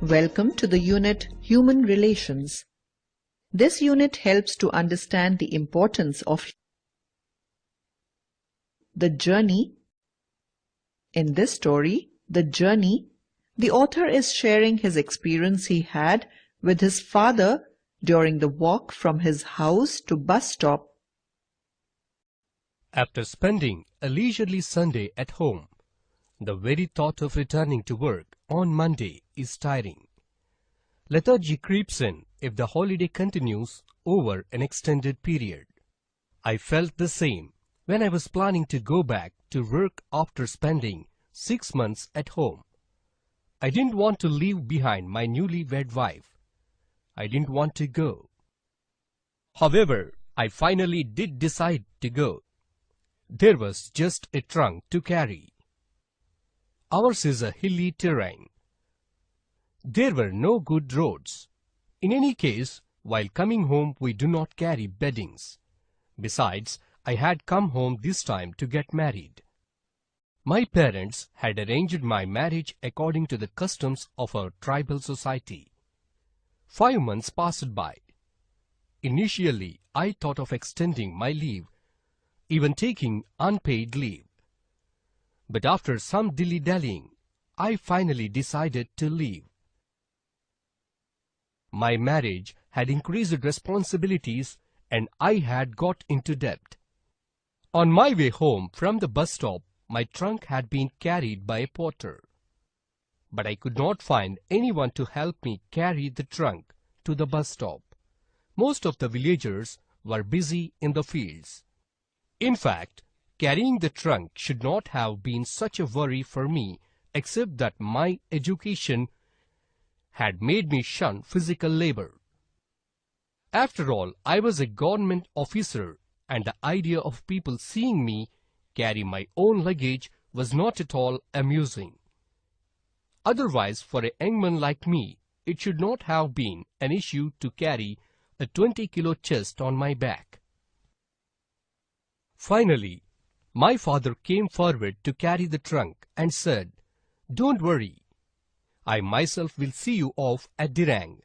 Welcome to the unit Human Relations. This unit helps to understand the importance of the journey. In this story, The Journey, the author is sharing his experience he had with his father during the walk from his house to bus stop. After spending a leisurely Sunday at home, the very thought of returning to work on Monday is tiring. Lethargy creeps in if the holiday continues over an extended period. I felt the same when I was planning to go back to work after spending 6 months at home. I didn't want to leave behind my newly-wed wife. I didn't want to go. However, I finally did decide to go. There was just a trunk to carry. Ours is a hilly terrain. There were no good roads. In any case, while coming home we do not carry beddings. Besides, I had come home this time to get married. My parents had arranged my marriage according to the customs of our tribal society. 5 months passed by. Initially, I thought of extending my leave, even taking unpaid leave. But after some dilly-dallying, I finally decided to leave. My marriage had increased responsibilities and I had got into debt. On my way home from the bus stop, my trunk had been carried by a porter. But I could not find anyone to help me carry the trunk to the bus stop. Most of the villagers were busy in the fields. In fact, carrying the trunk should not have been such a worry for me, except that my education had made me shun physical labor. After all, I was a government officer, and the idea of people seeing me carry my own luggage was not at all amusing. Otherwise, for a young man like me, it should not have been an issue to carry a 20-kilo chest on my back. Finally, my father came forward to carry the trunk and said, "Don't worry. I myself will see you off at Dirang."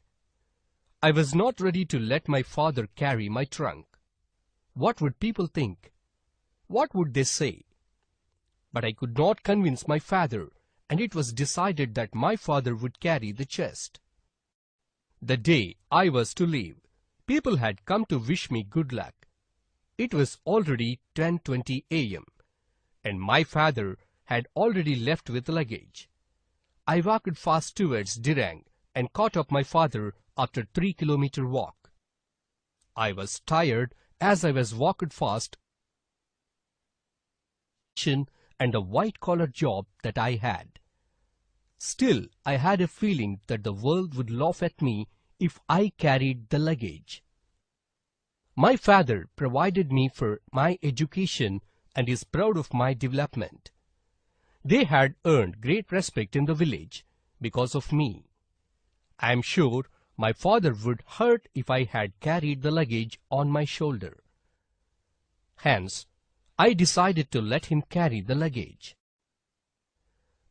I was not ready to let my father carry my trunk. What would people think? What would they say? But I could not convince my father, and it was decided that my father would carry the chest. The day I was to leave, people had come to wish me good luck. It was already 10:20 a.m., and my father had already left with luggage. I walked fast towards Dirang and caught up my father after 3-kilometer walk. I was tired as I was walked fast, and the white-collar job that I had. Still, I had a feeling that the world would laugh at me if I carried the luggage. My father provided me for my education and is proud of my development. They had earned great respect in the village because of me. I am sure my father would hurt if I had carried the luggage on my shoulder. Hence, I decided to let him carry the luggage.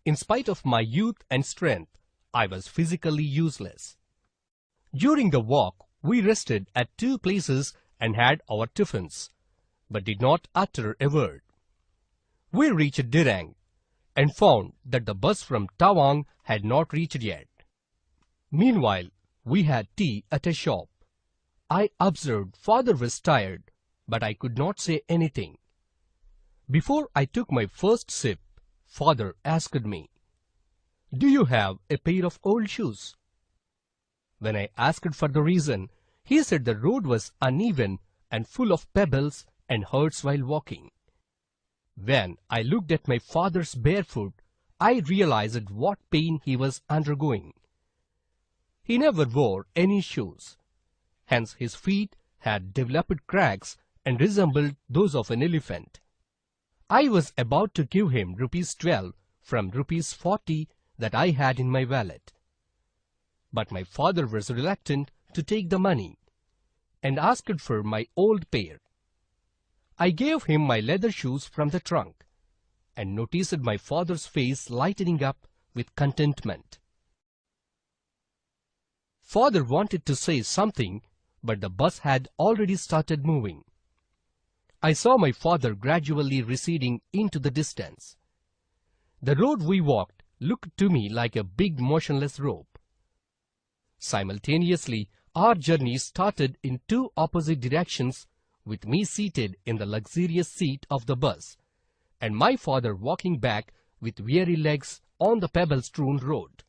In spite of my youth and strength, I was physically useless. During the walk, we rested at 2 places and had our tiffins, but did not utter a word. We reached Dirang and found that the bus from Tawang had not reached yet. Meanwhile, we had tea at a shop. I observed father was tired, but I could not say anything. Before I took my first sip, father asked me, "Do you have a pair of old shoes?" When I asked for the reason, he said the road was uneven and full of pebbles and hurts while walking. When I looked at my father's barefoot, I realized what pain he was undergoing. He never wore any shoes. Hence his feet had developed cracks and resembled those of an elephant. I was about to give him ₹12 from ₹40 that I had in my wallet. But my father was reluctant to take the money and asked for my old pair. I gave him my leather shoes from the trunk and noticed my father's face lightening up with contentment. Father wanted to say something, but the bus had already started moving. I saw my father gradually receding into the distance. The road we walked looked to me like a big motionless rope. Simultaneously, our journey started in two opposite directions, with me seated in the luxurious seat of the bus, and my father walking back with weary legs on the pebble-strewn road.